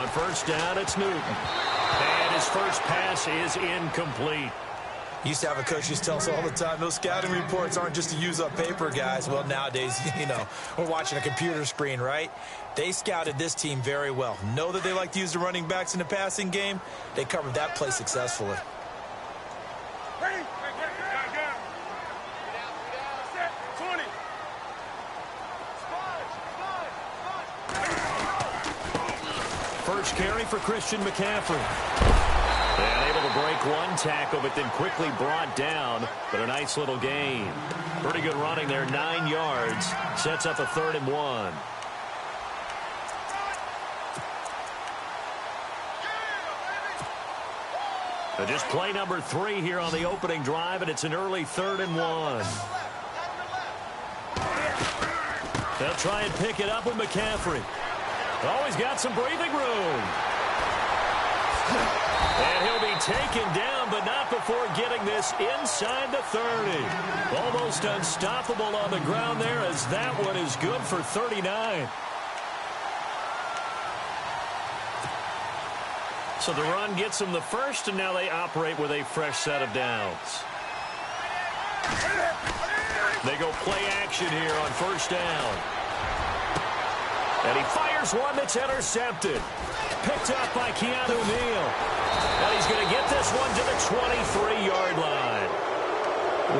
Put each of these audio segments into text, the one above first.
first down, it's Newton. And his first pass is incomplete. Used to have a coach used to tell us all the time, those scouting reports aren't just to use up paper, guys. Well, nowadays, we're watching a computer screen, right? They scouted this team very well. Know that they like to use the running backs in the passing game. They covered that play successfully. First carry for Christian McCaffrey. And able to break one tackle, but then quickly brought down. But a nice little gain. Pretty good running there, 9 yards. Sets up a 3rd and 1. So just play number 3 here on the opening drive, and it's an early 3rd and 1. They'll try and pick it up with McCaffrey. Oh, he's got some breathing room. And he'll be taken down, but not before getting this inside the 30. Almost unstoppable on the ground there, as that one is good for 39. So the run gets them the first, and now they operate with a fresh set of downs. They go play action here on first down. And he fires one that's intercepted. Picked up by Keanu Neal. And he's going to get this one to the 23-yard line.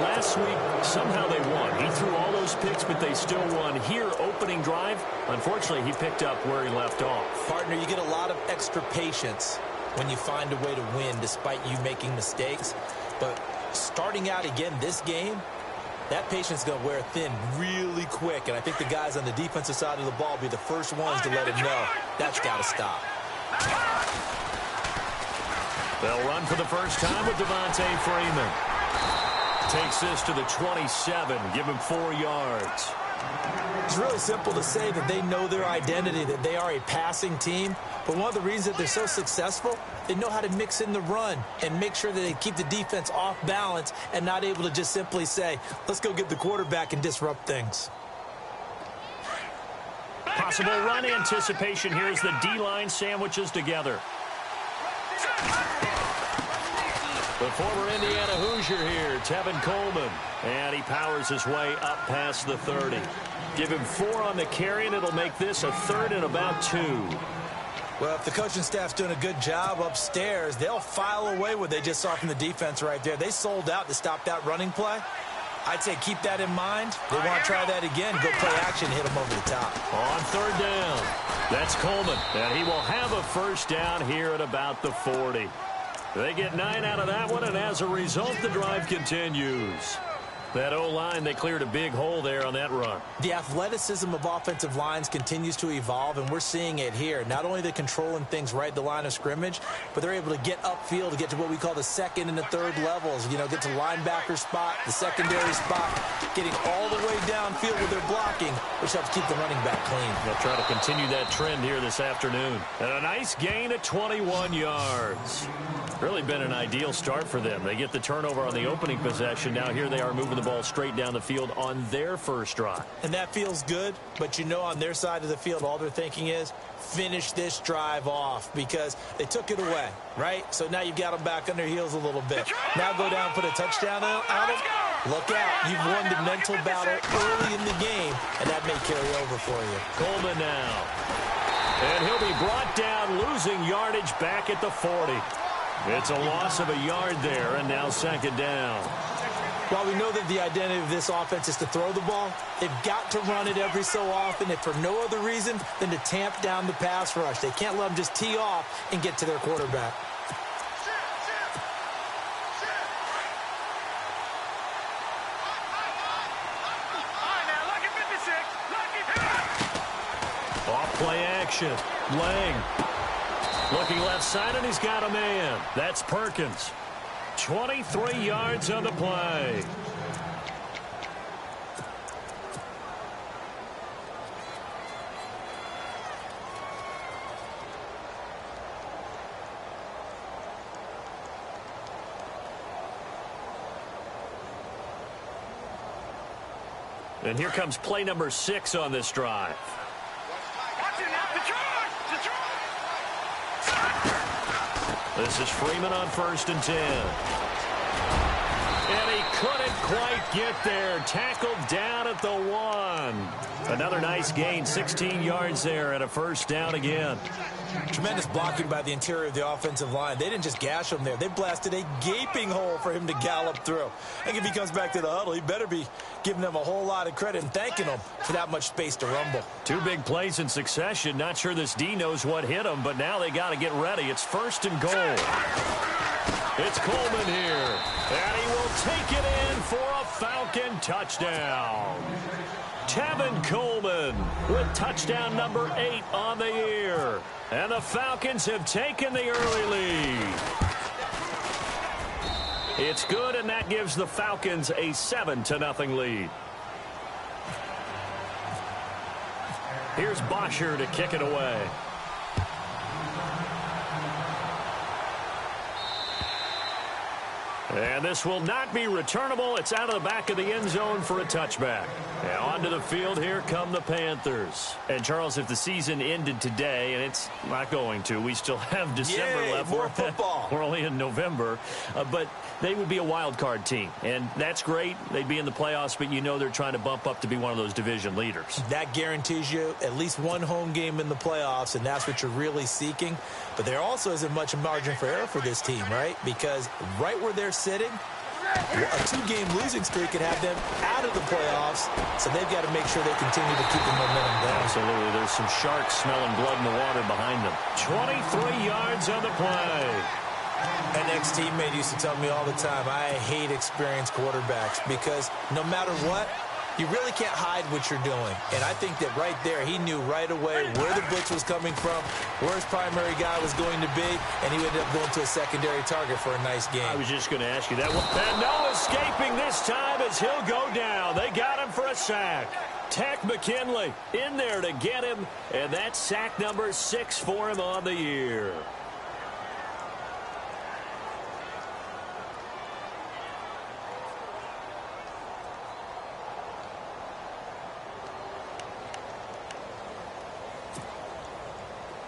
Last week, somehow they won. He threw all those picks, but they still won. Here, opening drive, unfortunately, he picked up where he left off. Partner, you get a lot of extra patience when you find a way to win despite you making mistakes. But starting out again this game, that patience is going to wear thin really quick. And I think the guys on the defensive side of the ball will be the first ones to let him know that's got to stop. They'll run for the first time with Devontae Freeman. Takes this to the 27, give him 4 yards. It's really simple to say that they know their identity, that they are a passing team. But one of the reasons that they're so successful, they know how to mix in the run and make sure that they keep the defense off balance and not able to just simply say, let's go get the quarterback and disrupt things. Possible run anticipation here as the D-line sandwiches together. The former Indiana Hoosier here, Tevin Coleman. And he powers his way up past the 30. Give him 4 on the carry, and it'll make this a 3rd and about 2. Well, if the coaching staff's doing a good job upstairs, they'll file away what they just saw from the defense right there. They sold out to stop that running play. I'd say keep that in mind. They want to try that again. Go play action, hit them over the top. On 3rd down, that's Coleman. And he will have a first down here at about the 40. They get 9 out of that one, and as a result, the drive continues. That O-line, they cleared a big hole there on that run. The athleticism of offensive lines continues to evolve, and we're seeing it here. Not only they're controlling things right at the line of scrimmage, but they're able to get upfield to get to what we call the 2nd and the 3rd levels. Get to linebacker spot, the secondary spot, getting all the way downfield with their blocking, which helps keep the running back clean. They'll try to continue that trend here this afternoon. And a nice gain at 21 yards. Really been an ideal start for them. They get the turnover on the opening possession. Now here they are moving the ball straight down the field on their first drive. And that feels good, but on their side of the field, all they're thinking is finish this drive off because they took it away, right? So now you've got them back on their heels a little bit. Now go down and put a touchdown on them. Look out. You've won the mental battle early in the game, and that may carry over for you. Coleman now. And he'll be brought down, losing yardage back at the 40. It's a loss of a yard there, and now 2nd down. While we know that the identity of this offense is to throw the ball, they've got to run it every so often, if for no other reason than to tamp down the pass rush. They can't let them just tee off and get to their quarterback. Off play action. Lang. Looking left side, and he's got a man. That's Perkins. 23 yards on the play. And here comes play number 6 on this drive. This is Freeman on 1st and 10. And he couldn't quite get there. Tackled down at the 1. Another nice gain, 16 yards there and a first down again. Tremendous blocking by the interior of the offensive line. They didn't just gash him there. They blasted a gaping hole for him to gallop through. I think if he comes back to the huddle, he better be giving them a whole lot of credit and thanking them for that much space to rumble. 2 big plays in succession. Not sure this D knows what hit him, but now they got to get ready. It's 1st and goal. It's Coleman here, and he will take it in for a Falcon touchdown. Tevin Coleman with touchdown number 8 on the year. And the Falcons have taken the early lead. It's good, and that gives the Falcons a 7-0 lead. Here's Bosher to kick it away. And this will not be returnable. It's out of the back of the end zone for a touchback. And onto the field, here come the Panthers. And, Charles, if the season ended today, and it's not going to, we still have December left. More football. We're only in November. But they would be a wild card team. And that's great. They'd be in the playoffs, but you know they're trying to bump up to be one of those division leaders. That guarantees you at least one home game in the playoffs, and that's what you're really seeking. But there also isn't much margin for error for this team, right? Because right where they're sitting, a 2-game losing streak could have them out of the playoffs, so they've got to make sure they continue to keep the momentum down. Absolutely. There's some sharks smelling blood in the water behind them. 23 yards on the play. An ex-teammate used to tell me all the time, I hate experienced quarterbacks because no matter what, you really can't hide what you're doing. And I think that right there, he knew right away where the blitz was coming from, where his primary guy was going to be, and he ended up going to a secondary target for a nice game. I was just going to ask you that one. And no escaping this time as he'll go down. They got him for a sack. Tech McKinley in there to get him, and that's sack number 6 for him on the year.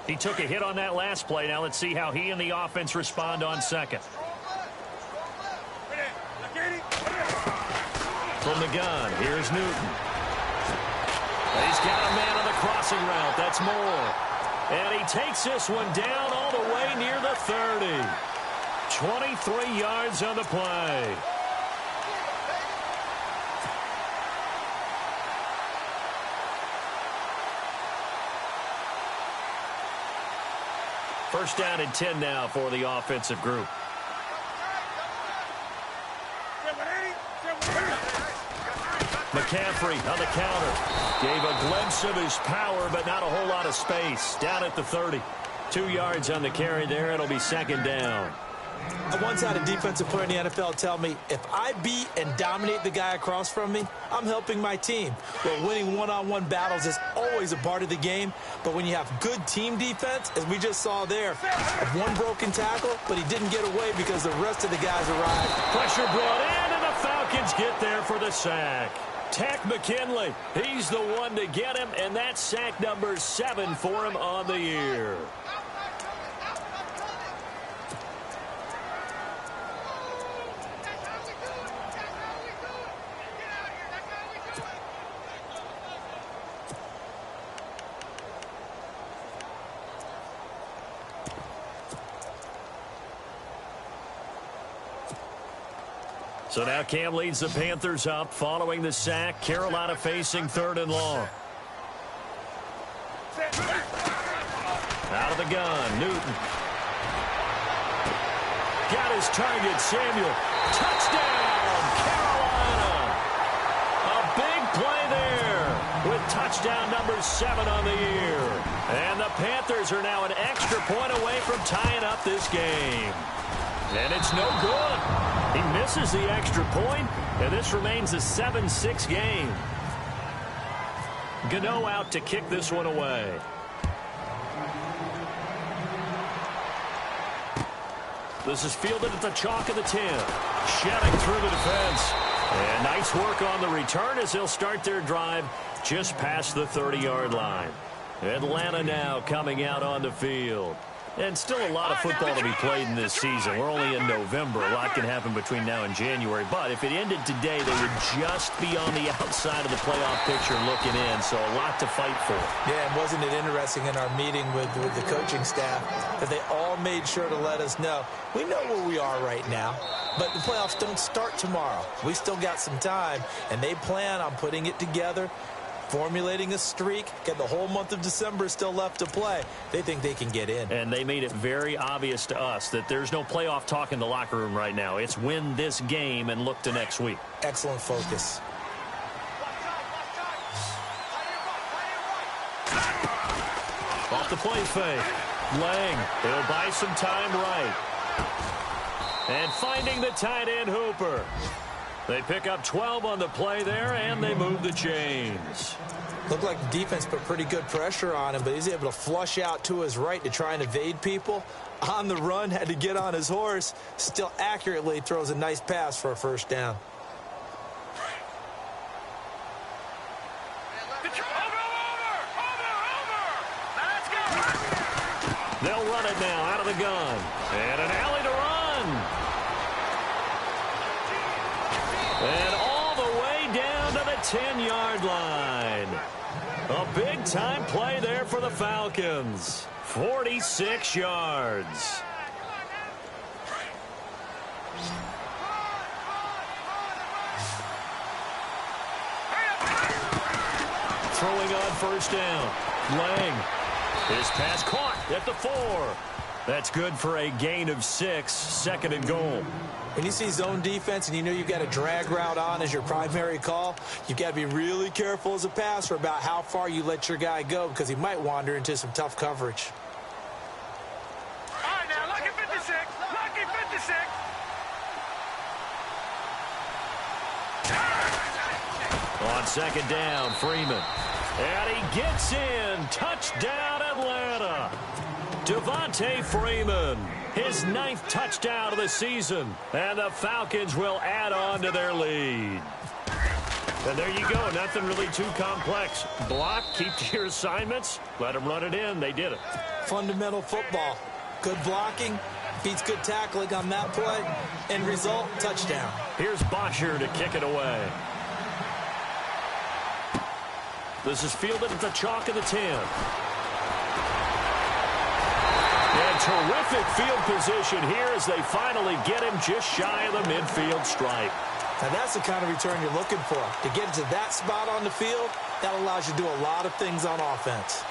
He took a hit on that last play. Now let's see how he and the offense respond on second. From the gun, here's Newton. He's got a man on the crossing route. That's Moore. And he takes this one down all the way near the 30. 23 yards on the play. First down and 10 now for the offensive group. McCaffrey on the counter. Gave a glimpse of his power, but not a whole lot of space. Down at the 30. 2 yards on the carry there. It'll be second down. I once had a defensive player in the NFL tell me, if I beat and dominate the guy across from me, I'm helping my team. Well, winning one-on-one battles is always a part of the game, but when you have good team defense, as we just saw there, one broken tackle, but he didn't get away because the rest of the guys arrived. Pressure brought in, and the Falcons get there for the sack. Tech McKinley, he's the one to get him, and that's sack number 7 for him on the year. So now Cam leads the Panthers up following the sack. Carolina facing 3rd and long. Out of the gun, Newton. Got his target, Samuel. Touchdown, Carolina. A big play there with touchdown number 7 on the year. And the Panthers are now an extra point away from tying up this game. And it's no good. He misses the extra point, and this remains a 7-6 game. Gano out to kick this one away. This is fielded at the chalk of the 10. Shedding through the defense. And nice work on the return as they'll start their drive just past the 30-yard line. Atlanta now coming out on the field. And still a lot of football to be played in this season. We're only in November. A lot can happen between now and January. But if it ended today, they would just be on the outside of the playoff picture looking in. So a lot to fight for. Yeah, and wasn't it interesting in our meeting with the coaching staff that they all made sure to let us know, we know where we are right now, but the playoffs don't start tomorrow. We still got some time, and they plan on putting it together, formulating a streak, get the whole month of December still left to play. They think they can get in. And they made it very obvious to us that there's no playoff talk in the locker room right now. It's win this game and look to next week. Excellent focus. Off the play fake. Lang, he'll buy some time right. And finding the tight end Hooper. They pick up 12 on the play there, and they move the chains. Looked like the defense put pretty good pressure on him, but he's able to flush out to his right to try and evade people. On the run, had to get on his horse. Still accurately throws a nice pass for a first down. They'll run it now out of the gun. And an alley to run. And all the way down to the 10-yard line. A big-time play there for the Falcons. 46 yards. Throwing on first down. Lang. His pass caught at the 4. That's good for a gain of 6. Second and goal. When you see zone defense and you know you've got a drag route on as your primary call, you've got to be really careful as a passer about how far you let your guy go because he might wander into some tough coverage. All right, now, lucky 56. Lucky 56. On second down, Freeman. And he gets in. Touchdown, Atlanta. Devontae Freeman, his 9th touchdown of the season. And the Falcons will add on to their lead. And there you go. Nothing really too complex. Block, keep to your assignments, let them run it in. They did it. Fundamental football. Good blocking, beats good tackling on that play. End result, touchdown. Here's Bosher to kick it away. This is fielded at the chalk of the 10. And terrific field position here as they finally get him just shy of the midfield stripe. Now that's the kind of return you're looking for. To get to that spot on the field, that allows you to do a lot of things on offense.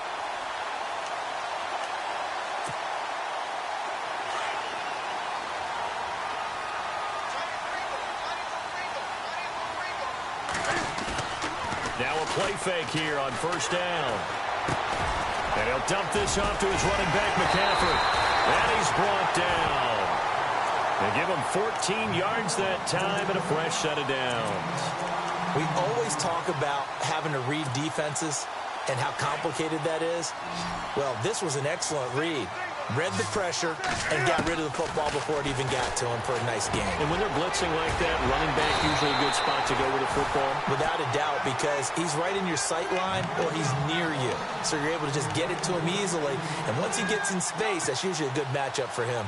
Now a play fake here on first down. And he'll dump this off to his running back, McCaffrey. And he's brought down. They give him 14 yards that time and a fresh set of downs. We always talk about having to read defenses and how complicated that is. Well, this was an excellent read. Read the pressure and got rid of the football before it even got to him for a nice game. And when they're blitzing like that, running back usually a good spot to go with the football? Without a doubt, because he's right in your sight line or he's near you. So you're able to just get it to him easily. And once he gets in space, that's usually a good matchup for him.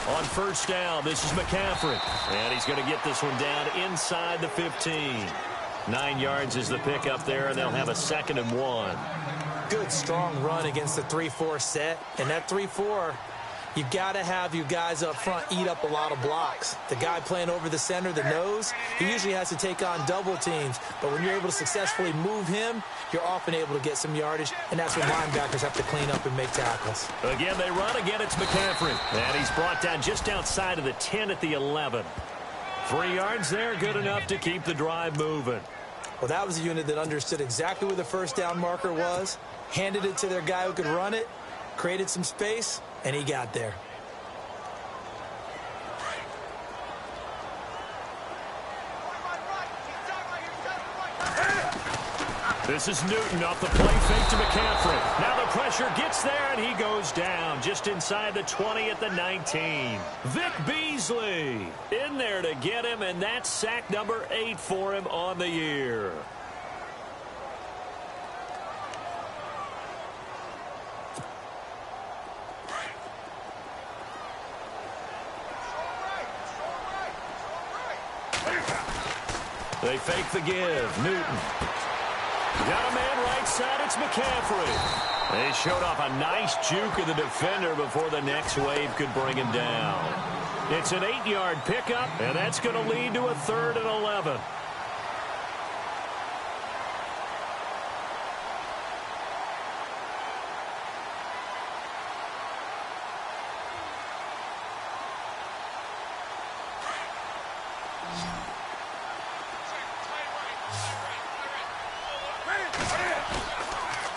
On first down, this is McCaffrey. And he's going to get this one down inside the 15. 9 yards is the pickup there, and they'll have a 2nd and 1. Good, strong run against the 3-4 set. And that 3-4, you've got to have your guys up front eat up a lot of blocks. The guy playing over the center, the nose, he usually has to take on double teams. But when you're able to successfully move him, you're often able to get some yardage, and that's when linebackers have to clean up and make tackles. Again, they run. Again, it's McCaffrey. And he's brought down just outside of the 10 at the 11. 3 yards there, good enough to keep the drive moving. Well, that was a unit that understood exactly where the first down marker was, handed it to their guy who could run it, created some space, and he got there. This is Newton off the play fake to McCaffrey. Now the pressure gets there, and he goes down just inside the 20 at the 19. Vic Beasley in there to get him, and that's sack number 8 for him on the year. They fake the give. Newton. Got a man right side. It's McCaffrey. They showed off a nice juke of the defender before the next wave could bring him down. It's an 8-yard pickup, and that's going to lead to a 3rd and 11.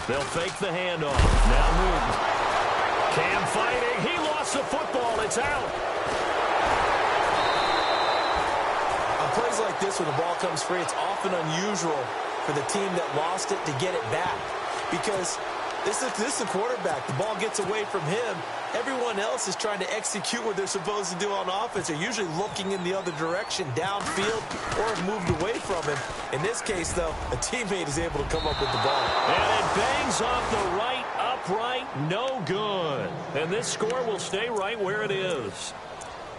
They'll fake the handoff. Now Newton. Cam fighting. He lost the football. It's out. On plays like this, when the ball comes free, it's often unusual for the team that lost it to get it back. Because this is the quarterback. The ball gets away from him. Everyone else is trying to execute what they're supposed to do on offense. They're usually looking in the other direction, downfield, or have moved away from him. In this case, though, a teammate is able to come up with the ball. And it bangs off the right upright. No good. And this score will stay right where it is.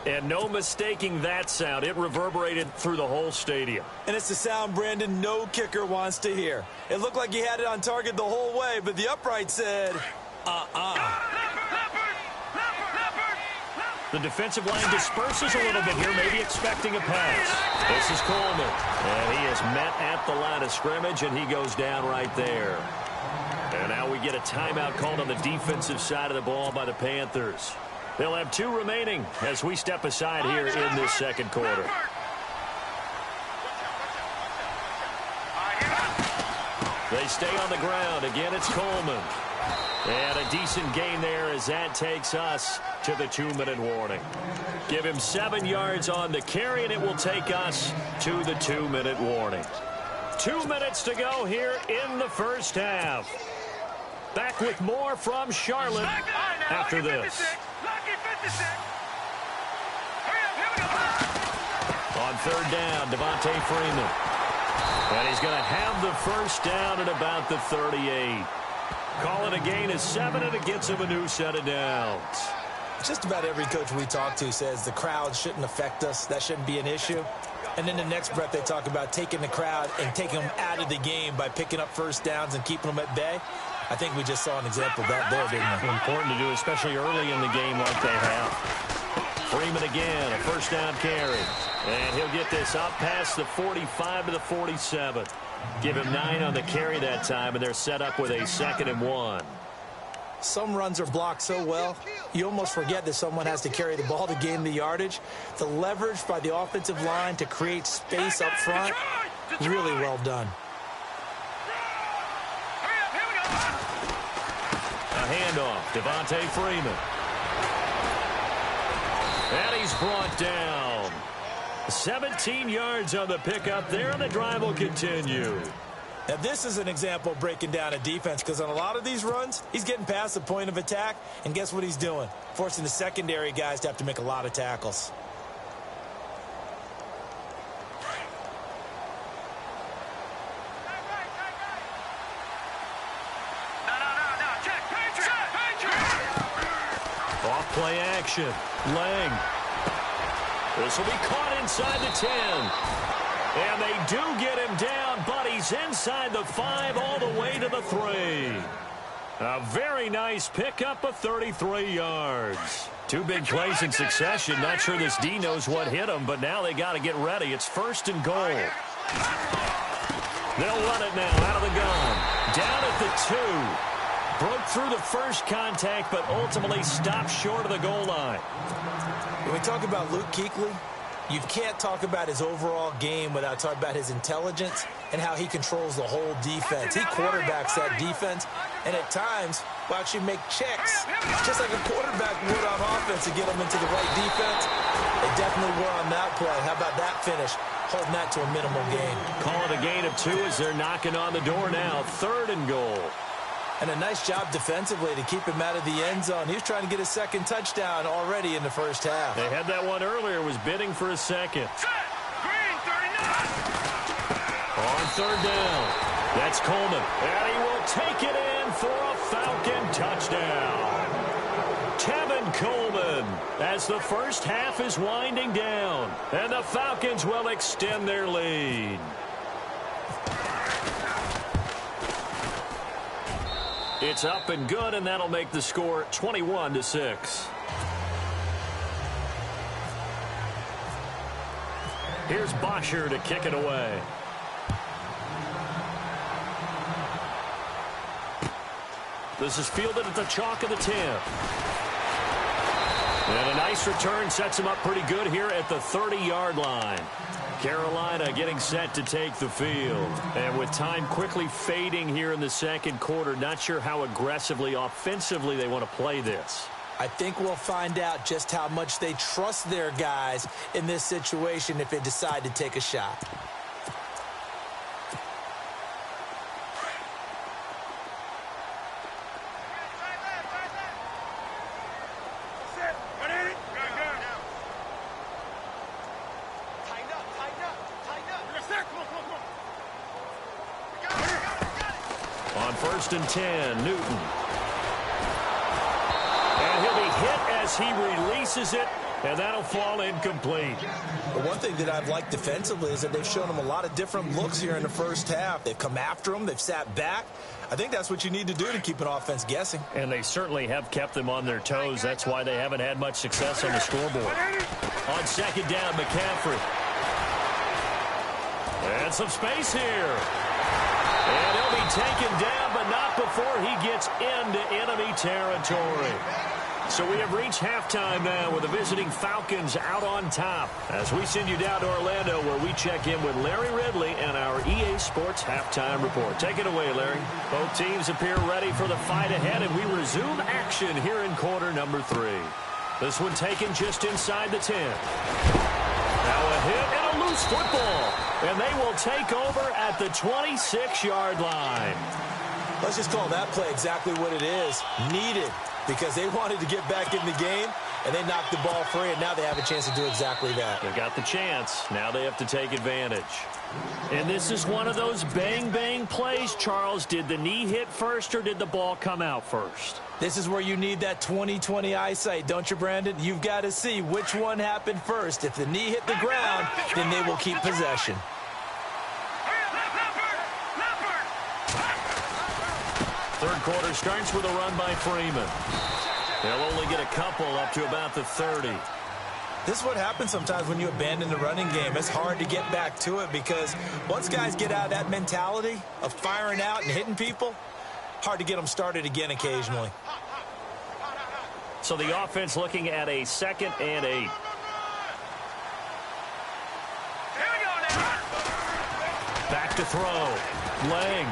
And no mistaking that sound. It reverberated through the whole stadium. And it's the sound Brandon no kicker wants to hear. It looked like he had it on target the whole way, but the upright said, The defensive line disperses a little bit here, maybe expecting a pass. This is Coleman. And he is met at the line of scrimmage, and he goes down right there. And now we get a timeout called on the defensive side of the ball by the Panthers. They'll have 2 remaining as we step aside here in this second quarter. They stay on the ground. Again, it's Coleman. And a decent gain there as that takes us to the 2-minute warning. Give him 7 yards on the carry, and it will take us to the 2-minute warning. 2 minutes to go here in the first half. Back with more from Charlotte after this. On 3rd down, Devontae Freeman. And he's going to have the first down at about the 38. Call it a gain of 7, and it gets him a new set of downs. Just about every coach we talk to says the crowd shouldn't affect us. That shouldn't be an issue. And then the next breath they talk about taking the crowd and taking them out of the game by picking up first downs and keeping them at bay. I think we just saw an example of that there, didn't we? Important to do, especially early in the game like they have. Freeman again, a first down carry. And he'll get this up past the 45 to the 47. Give him 9 on the carry that time, and they're set up with a 2nd and 1. Some runs are blocked so well, you almost forget that someone has to carry the ball to gain the yardage. The leverage by the offensive line to create space up front, really well done. A handoff, Devontae Freeman. And he's brought down. 17 yards on the pickup there, and the drive will continue. Now, this is an example of breaking down a defense, because on a lot of these runs, he's getting past the point of attack, and guess what he's doing? Forcing the secondary guys to have to make a lot of tackles. Off play action. Lang. This will be caught inside the 10. And they do get him down, but he's inside the 5 all the way to the 3. A very nice pickup of 33 yards. 2 big plays in succession. Not sure this D knows what hit him, but now they got to get ready. It's 1st and goal. They'll run it now out of the gun. Down at the 2. Broke through the first contact, but ultimately stopped short of the goal line. When we talk about Luke Kuechly, you can't talk about his overall game without talking about his intelligence and how he controls the whole defense. He quarterbacks that defense, and at times will actually make checks, just like a quarterback would on offense, to get them into the right defense They definitely were on that play. How about that finish? Holding that to a minimal gain. Call it a gain of 2 as they're knocking on the door now. 3rd and goal. And a nice job defensively to keep him out of the end zone. He was trying to get a second touchdown already in the first half. They had that one earlier, was bidding for a second. Green, 39. On 3rd down, that's Coleman. And he will take it in for a Falcon touchdown. Tevin Coleman, as the first half is winding down. And the Falcons will extend their lead. It's up and good, and that'll make the score 21-6. Here's Bosher to kick it away. This is fielded at the chalk of the 10. And a nice return sets him up pretty good here at the 30-yard line. Carolina getting set to take the field. And with time quickly fading here in the second quarter, not sure how aggressively, offensively they want to play this. I think we'll find out just how much they trust their guys in this situation if they decide to take a shot. On 1st and 10, Newton. And he'll be hit as he releases it, and that'll fall incomplete. But one thing that I've liked defensively is that they've shown him a lot of different looks here in the first half. They've come after him. They've sat back. I think that's what you need to do to keep an offense guessing. And they certainly have kept them on their toes. That's why they haven't had much success on the scoreboard. On 2nd down, McCaffrey. And some space here. And he'll be taken down, but not before he gets into enemy territory. So we have reached halftime now with the visiting Falcons out on top. As we send you down to Orlando, where we check in with Larry Ridley and our EA Sports Halftime Report. Take it away, Larry. Both teams appear ready for the fight ahead, and we resume action here in quarter number 3. This one taken just inside the 10. Now a hit and a loose football. And they will take over at the 26-yard line. Let's just call that play exactly what it is. Needed, because they wanted to get back in the game, and they knocked the ball free, and now they have a chance to do exactly that. They got the chance. Now they have to take advantage. And this is one of those bang-bang plays, Charles. Did the knee hit first, or did the ball come out first? This is where you need that 20/20 eyesight, don't you, Brandon? You've got to see which one happened first. If the knee hit the ground, then they will keep possession. Third quarter starts with a run by Freeman. They'll only get a couple up to about the 30. This is what happens sometimes when you abandon the running game. It's hard to get back to it because once guys get out of that mentality of firing out and hitting people, hard to get them started again occasionally. So the offense looking at a 2nd and 8. Back to throw. Lang.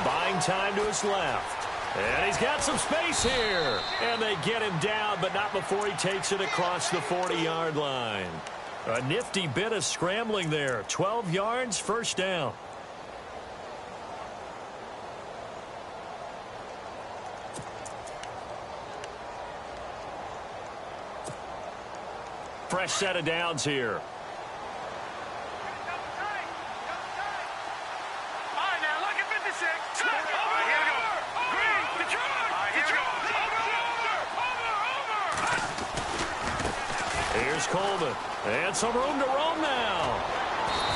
Buying time to his left. And he's got some space here. And they get him down, but not before he takes it across the 40-yard line. A nifty bit of scrambling there. 12 yards, first down. Fresh set of downs here. Here's Coleman. And some room to roam now.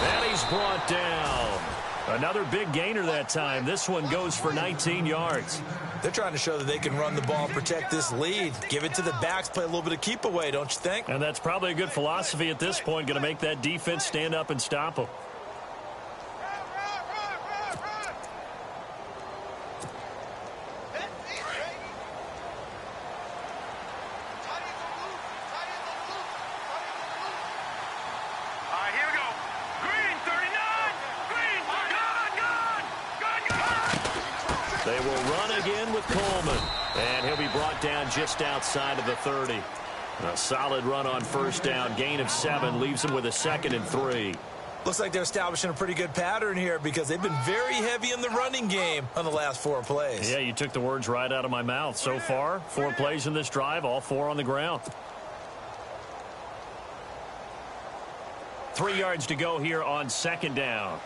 And he's brought down. Another big gainer that time. This one goes for 19 yards. They're trying to show that they can run the ball and protect this lead. Give it to the backs, play a little bit of keep away, don't you think? And that's probably a good philosophy at this point. Going to make that defense stand up and stop them. They will run again with Coleman. And he'll be brought down just outside of the 30. A solid run on first down. Gain of 7 leaves them with a 2nd and 3. Looks like they're establishing a pretty good pattern here because they've been very heavy in the running game on the last 4 plays. Yeah, you took the words right out of my mouth. So far, 4 plays in this drive, all 4 on the ground. 3 yards to go here on 2nd down.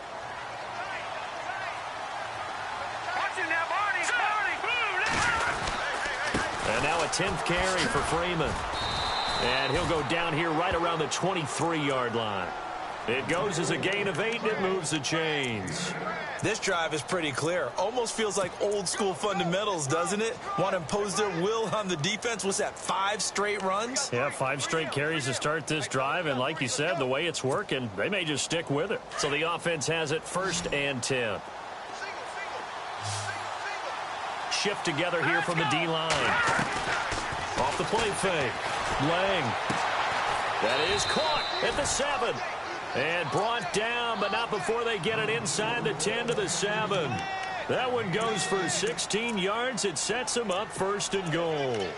And now a 10th carry for Freeman. And he'll go down here right around the 23-yard line. It goes as a gain of 8, and it moves the chains. This drive is pretty clear. Almost feels like old-school fundamentals, doesn't it? Want to impose their will on the defense. What's that, 5 straight runs? Yeah, 5 straight carries to start this drive. And like you said, the way it's working, they may just stick with it. So the offense has it 1st and 10. Shift together here from the D-line. Off the play fake. Lang. That is caught at the 7. And brought down, but not before they get it inside the 10 to the 7. That one goes for 16 yards. It sets them up 1st and goal.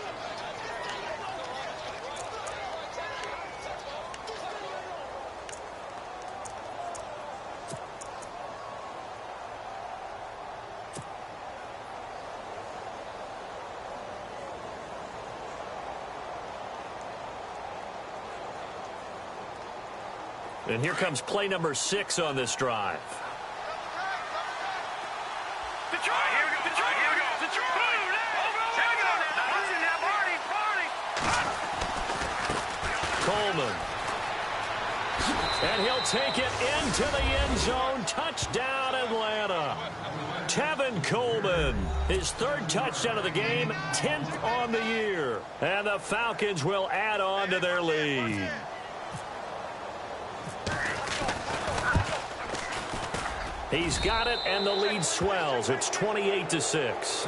And here comes play number 6 on this drive. Coleman. And he'll take it into the end zone. Touchdown, Atlanta. Tevin Coleman, his 3rd touchdown of the game, 10th on the year. And the Falcons will add on to their lead. He's got it, and the lead swells. It's 28-6.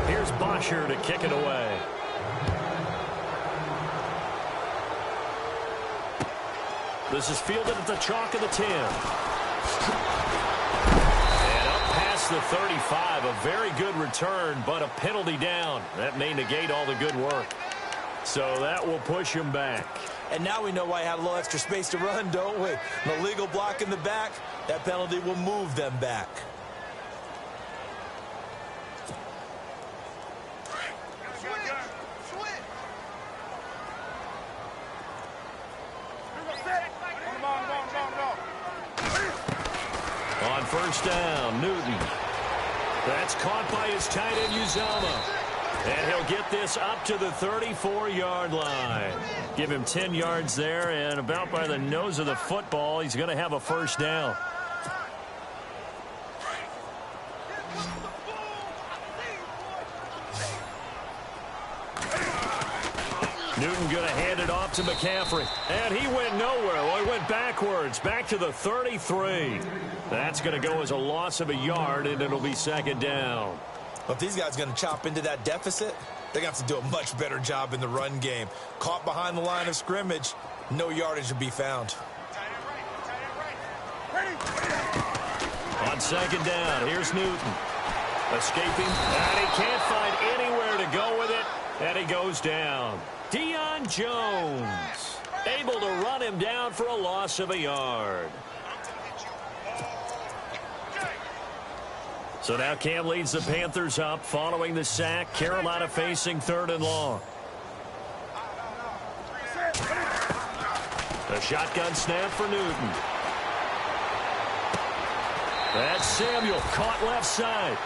Here's Bosher to kick it away. This is fielded at the chalk of the 10. And up past the 35. A very good return, but a penalty down. That may negate all the good work. So that will push him back. And now we know why he had a little extra space to run, don't we? An illegal block in the back. That penalty will move them back. On first down, Newton. That's caught by his tight end, Uzomah. And he'll get this up to the 34-yard line. Give him 10 yards there, and about by the nose of the football, he's going to have a 1st down. Newton going to hand it off to McCaffrey. And he went nowhere. Well, he went backwards, back to the 33. That's going to go as a loss of a yard, and it'll be 2nd down. Well, if these guys are going to chop into that deficit, they're going to have to do a much better job in the run game. Caught behind the line of scrimmage, no yardage to be found. On 2nd down, here's Newton. Escaping, and he can't find anywhere to go with it, and he goes down. Deion Jones able to run him down for a loss of a yard. So now Cam leads the Panthers up following the sack. Carolina facing 3rd and long. A shotgun snap for Newton. That's Samuel caught left side.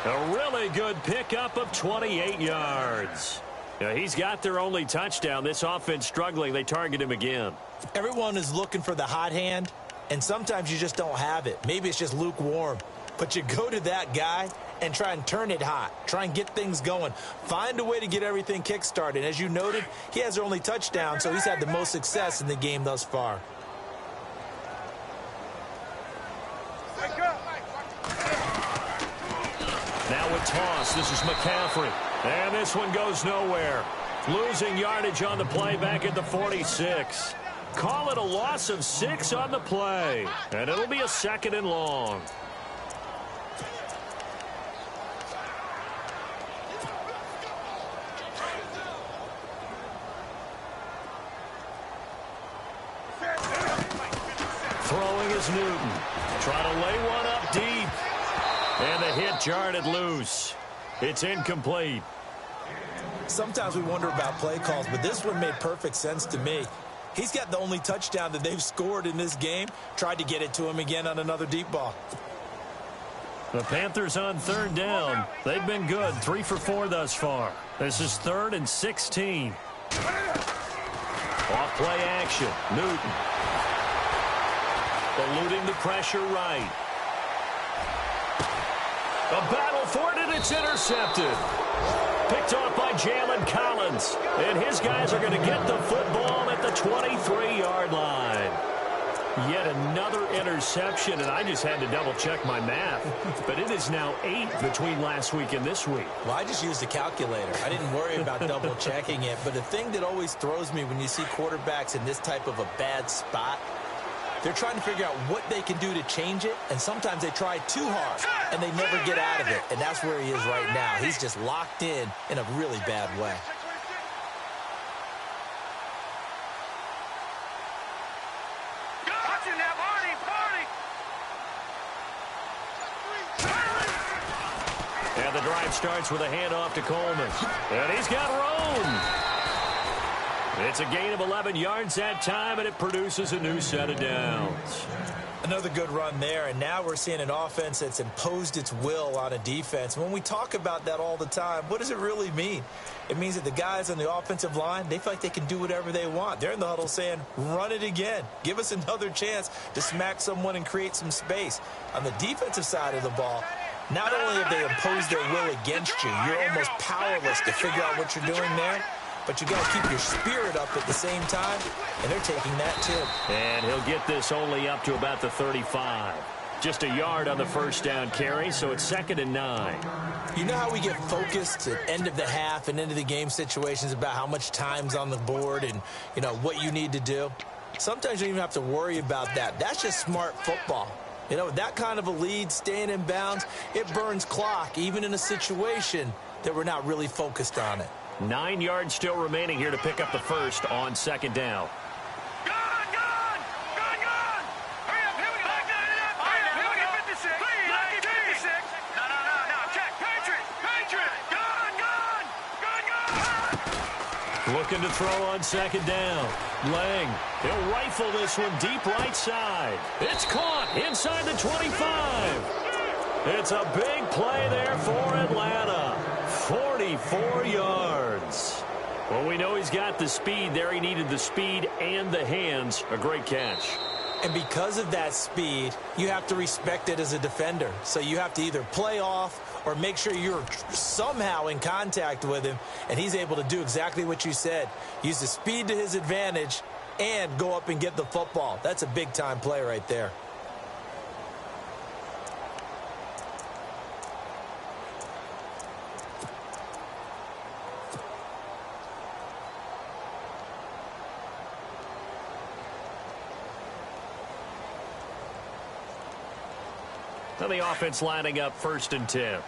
A really good pickup of 28 yards. Now, he's got their only touchdown. This offense struggling. They target him again. Everyone is looking for the hot hand, and sometimes you just don't have it. Maybe it's just lukewarm. But you go to that guy and try and turn it hot. Try and get things going. Find a way to get everything kick-started. As you noted, he has their only touchdown, so he's had the most success in the game thus far. Now a toss. This is McCaffrey. And this one goes nowhere. Losing yardage on the play back at the 46. Call it a loss of 6 on the play. And it'll be a 2nd and long. Throwing is Newton. Trying to lay one up deep. And the hit jarred it loose. It's incomplete. Sometimes we wonder about play calls, but this one made perfect sense to me. He's got the only touchdown that they've scored in this game. Tried to get it to him again on another deep ball. The Panthers on third down. They've been good, 3 for 4 thus far. This is 3rd and 16. Off play action. Newton. Eluding the pressure right. A battle for it, and it's intercepted. Picked off by Jalen Collins. And his guys are going to get the football at the 23-yard line. Yet another interception, and I just had to double-check my math. But it is now 8 between last week and this week. Well, I just used a calculator. I didn't worry about double-checking it. But the thing that always throws me when you see quarterbacks in this type of a bad spot, they're trying to figure out what they can do to change it, and sometimes they try too hard, and they never get out of it. And that's where he is right now. He's just locked in a really bad way. And the drive starts with a handoff to Coleman. And he's got room. It's a gain of 11 yards that time, and it produces a new set of downs. Another good run there, and now we're seeing an offense that's imposed its will on a defense. When we talk about that all the time, what does it really mean? It means that the guys on the offensive line, they feel like they can do whatever they want. They're in the huddle saying, run it again. Give us another chance to smack someone and create some space. On the defensive side of the ball, not only have they imposed their will against you, you're almost powerless to figure out what you're doing there, but you got to keep your spirit up at the same time, and they're taking that too. And he'll get this only up to about the 35. Just a yard on the first down carry, so it's 2nd and 9. You know how we get focused at end of the half and into the game situations about how much time's on the board and, you know, what you need to do? Sometimes you don't even have to worry about that. That's just smart football. You know, that kind of a lead, staying in bounds, it burns clock, even in a situation that we're not really focused on it. 9 yards still remaining here to pick up the first on 2nd down. Looking to throw on 2nd down. Lang, he'll rifle this one deep right side. It's caught inside the 25. It's a big play there for Atlanta. 44 yards. Well, we know he's got the speed there. He needed the speed and the hands. A great catch. And because of that speed, you have to respect it as a defender. So you have to either play off or make sure you're somehow in contact with him, and he's able to do exactly what you said. Use the speed to his advantage and go up and get the football. That's a big-time play right there. Now the offense lining up 1st and 10.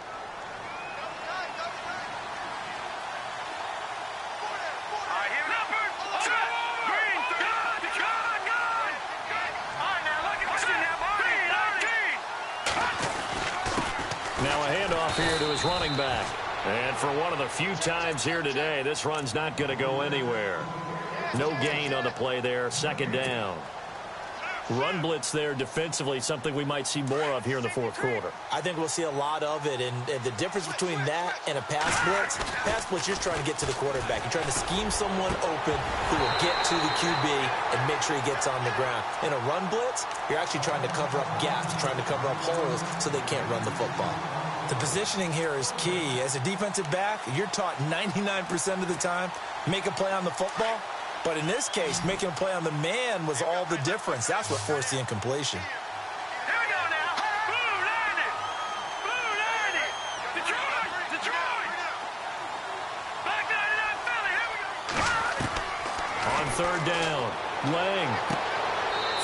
Now a handoff here to his running back. And for one of the few times here today, this run's not going to go anywhere. No gain on the play there, 2nd down. Run blitz there defensively, something we might see more of here in the 4th quarter. I think we'll see a lot of it, and the difference between that and a pass blitz, you're trying to get to the quarterback. You're trying to scheme someone open who will get to the QB and make sure he gets on the ground. In a run blitz, you're actually trying to cover up gaps, trying to cover up holes so they can't run the football. The positioning here is key. As a defensive back, you're taught 99% of the time, make a play on the football. But in this case, making a play on the man was all the difference. That's what forced the incompletion. Here we go now. Blue landed. Blue landed. Detroit. Black 99 Philly. Here we go. On 3rd down, Lang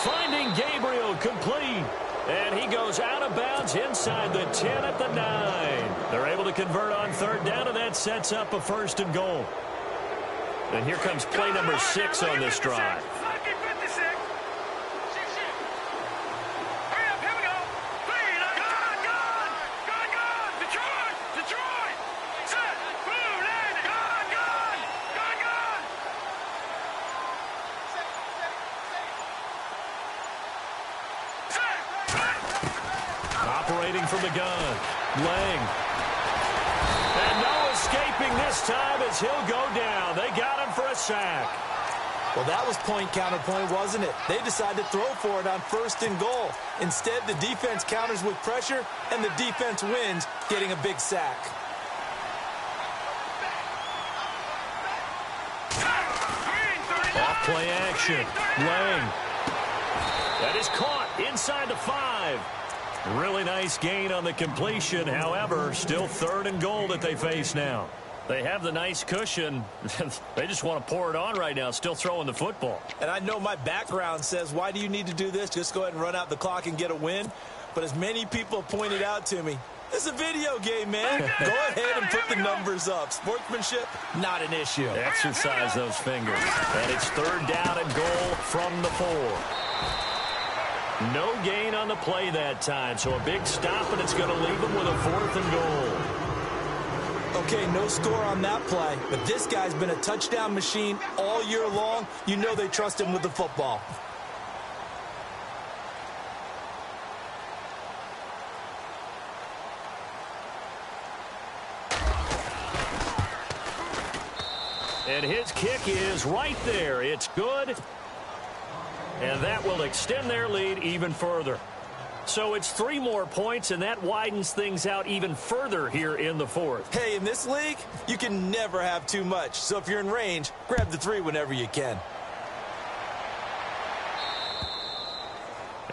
finding Gabriel complete. And he goes out of bounds inside the 10 at the 9. They're able to convert on 3rd down, and that sets up a 1st and goal. And here comes play number 6 on this drive. operating from the gun. Lang. And no escaping this time as he'll go down. They got him for a sack. Well, that was point counterpoint, wasn't it? They decided to throw for it on 1st and goal. Instead, the defense counters with pressure, and the defense wins, getting a big sack. Off play action. Lang. That is caught inside the 5. Really nice gain on the completion. However, still 3rd and goal that they face now. They have the nice cushion. They just want to pour it on right now, still throwing the football. And I know my background says, why do you need to do this? Just go ahead and run out the clock and get a win. But as many people pointed out to me, it's a video game, man. Go ahead and put the numbers up. Sportsmanship, not an issue. Exercise those fingers. And it's 3rd down and goal from the 4. No gain on the play that time, so a big stop, and it's going to leave them with a 4th and goal. Okay, no score on that play, but this guy's been a touchdown machine all year long. You know they trust him with the football. And his kick is right there. It's good. And that will extend their lead even further. So it's 3 more points, and that widens things out even further here in the 4th. Hey, in this league, you can never have too much. So if you're in range, grab the 3 whenever you can.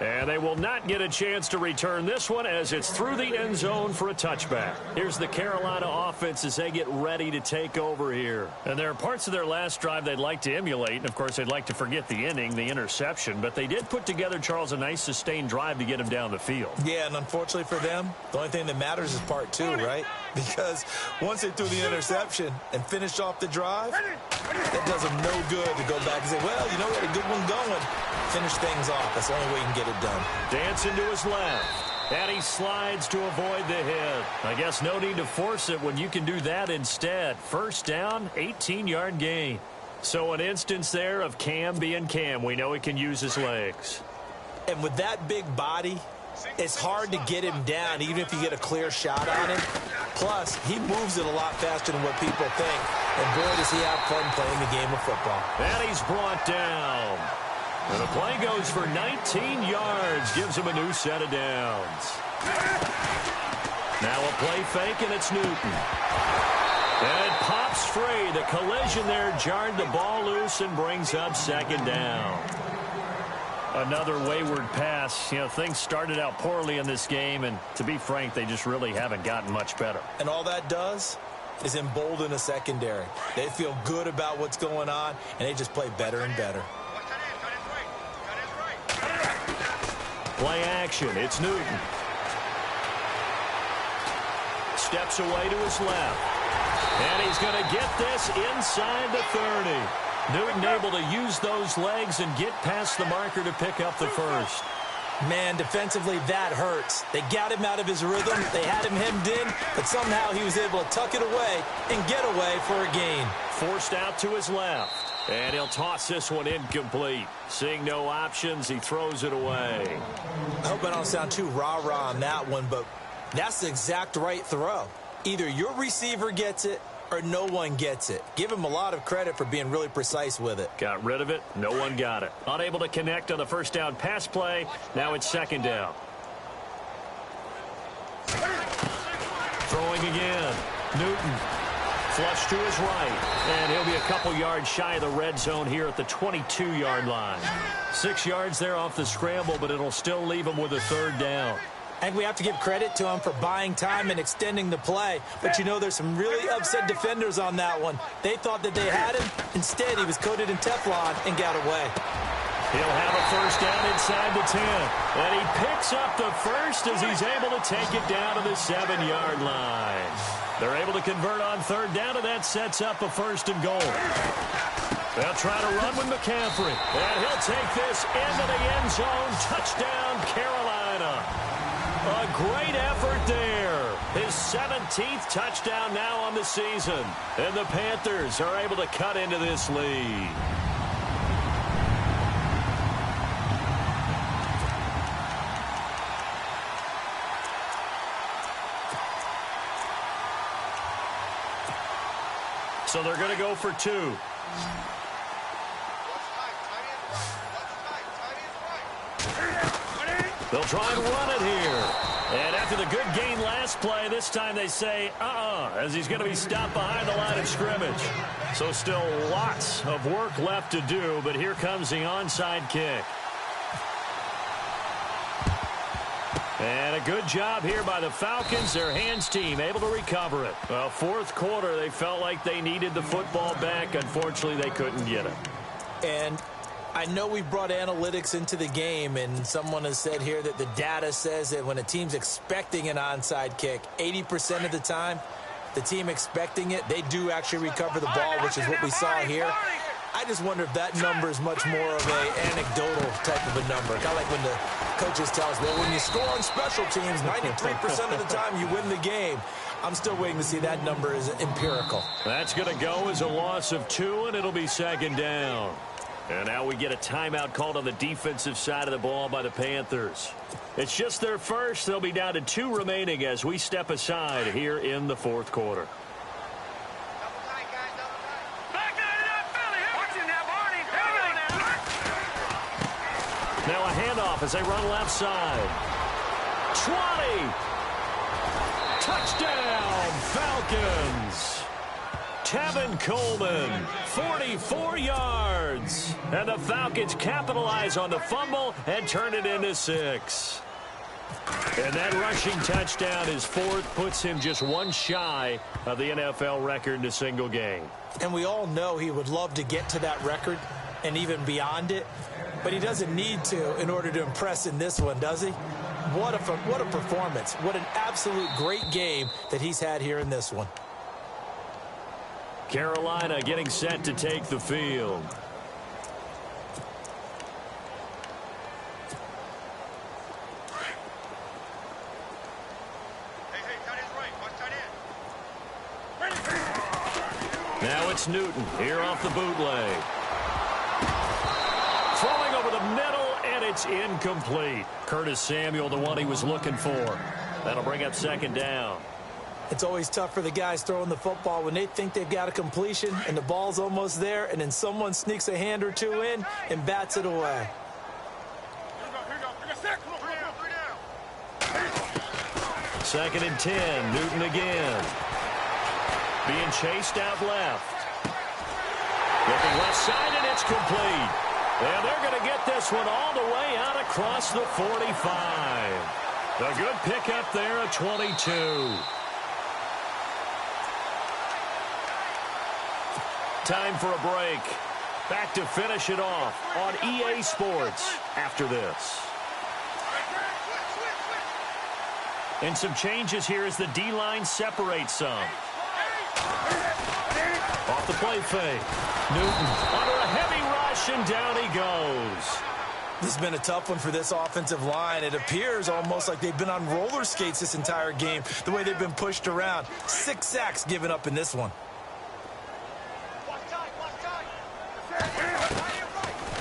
And they will not get a chance to return this one as it's through the end zone for a touchback. Here's the Carolina offense as they get ready to take over here. And there are parts of their last drive they'd like to emulate. And, of course, they'd like to forget the inning, the interception. But they did put together, Charles, a nice sustained drive to get him down the field. Yeah, and unfortunately for them, the only thing that matters is part 2, right? Because once they threw the interception and finished off the drive, it does them no good to go back and say, well, you know, we had a good one going. Finish things off. That's the only way you can get it done. Dancing to his left. And he slides to avoid the hit. I guess no need to force it when you can do that instead. 1st down, 18-yard gain. So an instance there of Cam being Cam. We know he can use his legs. And with that big body, it's hard to get him down, even if you get a clear shot on him. Plus, he moves it a lot faster than what people think. And boy, does he have fun playing the game of football. And he's brought down. And the play goes for 19 yards. Gives him a new set of downs. Now a play fake, and it's Newton. And it pops free. The collision there jarred the ball loose and brings up 2nd down. Another wayward pass. You know, things started out poorly in this game, and to be frank, they just really haven't gotten much better. And all that does is embolden a secondary. They feel good about what's going on, and they just play better and better. Play action. It's Newton. Steps away to his left. And he's going to get this inside the 30. Newton able to use those legs and get past the marker to pick up the 1st. Man, defensively, that hurts. They got him out of his rhythm. They had him hemmed in, but somehow he was able to tuck it away and get away for a gain. Forced out to his left. And he'll toss this one incomplete. Seeing no options, he throws it away. I hope I don't sound too rah-rah on that one, but that's the exact right throw. Either your receiver gets it or no one gets it. Give him a lot of credit for being really precise with it. Got rid of it. No one got it. Unable to connect on the 1st down pass play. Now it's 2nd down. Throwing again. Newton. Flush to his right. And he'll be a couple yards shy of the red zone here at the 22-yard line. 6 yards there off the scramble, but it'll still leave him with a 3rd down. I think we have to give credit to him for buying time and extending the play. But, you know, there's some really upset defenders on that one. They thought that they had him. Instead, he was coated in Teflon and got away. He'll have a 1st down inside the 10. And he picks up the 1st as he's able to take it down to the 7-yard line. They're able to convert on 3rd down, and that sets up a 1st and goal. They'll try to run with McCaffrey. And he'll take this into the end zone. Touchdown, Carolina. A great effort there. His 17th touchdown now on the season. And the Panthers are able to cut into this lead. So they're going to go for 2. They'll try and run it here. And after the good gain last play, this time they say, as he's going to be stopped behind the line of scrimmage. So still lots of work left to do, but here comes the onside kick. And a good job here by the Falcons, their hands team, able to recover it. Well, fourth quarter, they felt like they needed the football back. Unfortunately, they couldn't get it. And I know we brought analytics into the game, and someone has said here that the data says that when a team's expecting an onside kick, 80% of the time, the team expecting it, they do actually recover the ball, which is what we saw here. I just wonder if that number is much more of an anecdotal type of a number. Kind of like when the coaches tell us, well, when you score on special teams, 93% of the time you win the game. I'm still waiting to see that number is empirical. That's going to go as a loss of 2, and it'll be second down. And now we get a timeout called on the defensive side of the ball by the Panthers. It's just their first. They'll be down to 2 remaining as we step aside here in the fourth quarter. Now a handoff as they run left side. 20. Touchdown, Falcons. Tevin Coleman, 44 yards. And the Falcons capitalize on the fumble and turn it into 6. And that rushing touchdown, his 4th, puts him just 1 shy of the NFL record in a single game. And we all know he would love to get to that record and even beyond it. But he doesn't need to in order to impress in this one, does he? What a performance. What an absolute great game that he's had here in this one. Carolina getting set to take the field. Now it's Newton here off the bootleg. Throwing over the middle, and it's incomplete. Curtis Samuel, the one he was looking for. That'll bring up second down. It's always tough for the guys throwing the football when they think they've got a completion and the ball's almost there, and then someone sneaks a hand or 2 in and bats it away. Second and 10. Newton again. Being chased out left. Looking left side, and it's complete. And they're going to get this one all the way out across the 45. A good pickup there at 22. Time for a break. Back to finish it off on EA Sports after this. And some changes here as the D-line separates some. Off the play fake. Newton under a heavy rush, and down he goes. This has been a tough one for this offensive line. It appears almost like they've been on roller skates this entire game, the way they've been pushed around. 6 sacks given up in this one.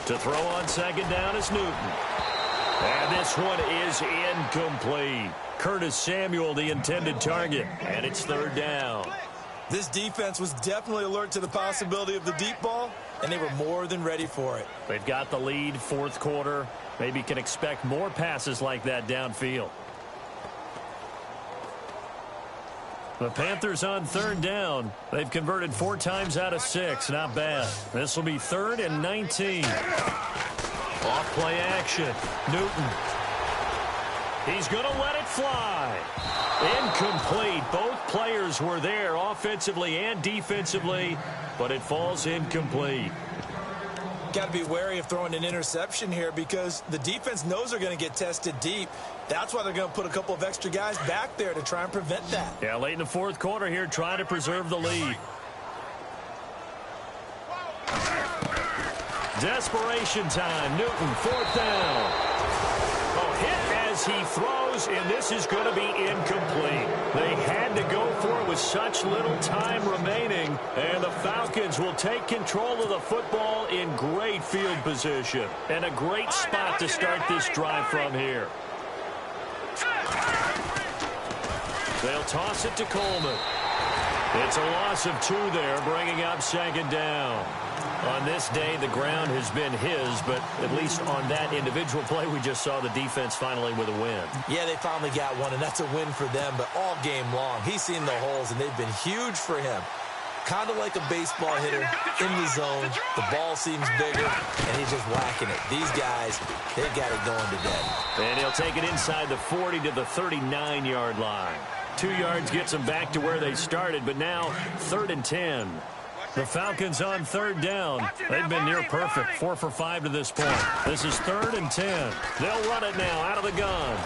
To throw on second down is Newton. And this one is incomplete. Curtis Samuel, the intended target, and it's third down. This defense was definitely alert to the possibility of the deep ball, and they were more than ready for it. They've got the lead, fourth quarter. Maybe can expect more passes like that downfield. The Panthers on third down. They've converted 4 times out of 6. Not bad. This will be 3rd and 19. Off play action. Newton. He's going to let it fly. Incomplete. Both players were there offensively and defensively, but it falls incomplete. Got to be wary of throwing an interception here because the defense knows they're going to get tested deep. That's why they're going to put a couple of extra guys back there to try and prevent that. Yeah, late in the fourth quarter here, trying to preserve the lead. Desperation time. Newton, 4th down. Oh, hit as he throws, and this is going to be incomplete. They had to go for it with such little time remaining, and the Falcons will take control of the football in great field position. And a great spot to start this drive from here. They'll toss it to Coleman. It's a loss of 2 there, bringing up second down. On this day, the ground has been his, but at least on that individual play, we just saw the defense finally with a win. Yeah, they finally got one, and that's a win for them, but all game long, he's seen the holes, and they've been huge for him. Kind of like a baseball hitter in the zone. The ball seems bigger, and he's just whacking it. These guys, they've got it going today. And he'll take it inside the 40 to the 39-yard line. 2 yards gets them back to where they started, but now 3rd and 10. The Falcons on 3rd down. They've been near perfect, 4 for 5 to this point. This is 3rd and 10. They'll run it now out of the gun.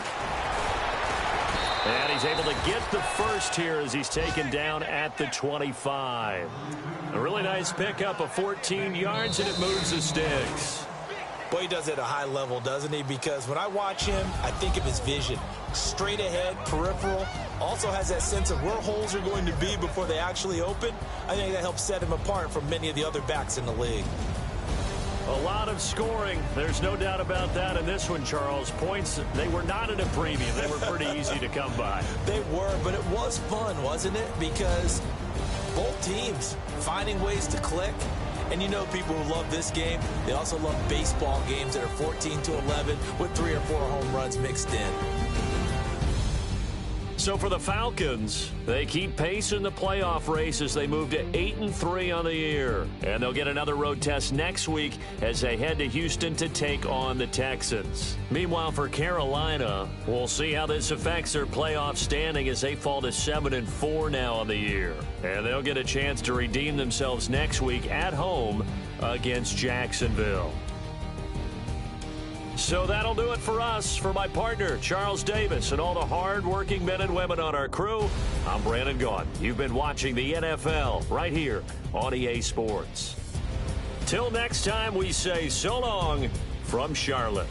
And he's able to get the first here as he's taken down at the 25. A really nice pickup of 14 yards, and it moves the sticks. Well, he does it at a high level, doesn't he? Because when I watch him, I think of his vision. Straight ahead, peripheral. Also has that sense of where holes are going to be before they actually open. I think that helps set him apart from many of the other backs in the league. A lot of scoring. There's no doubt about that in this one, Charles. Points, they were not at a premium. They were pretty easy to come by. They were, but it was fun, wasn't it? Because both teams finding ways to click. And you know people who love this game, they also love baseball games that are 14-11 with 3 or 4 home runs mixed in. So for the Falcons, they keep pace in the playoff race as they move to 8-3 on the year. And they'll get another road test next week as they head to Houston to take on the Texans. Meanwhile, for Carolina, we'll see how this affects their playoff standing as they fall to 7-4 now on the year. And they'll get a chance to redeem themselves next week at home against Jacksonville. So that'll do it for us. For my partner, Charles Davis, and all the hard-working men and women on our crew, I'm Brandon Gaudin. You've been watching the NFL right here on EA Sports. Till next time, we say so long from Charlotte.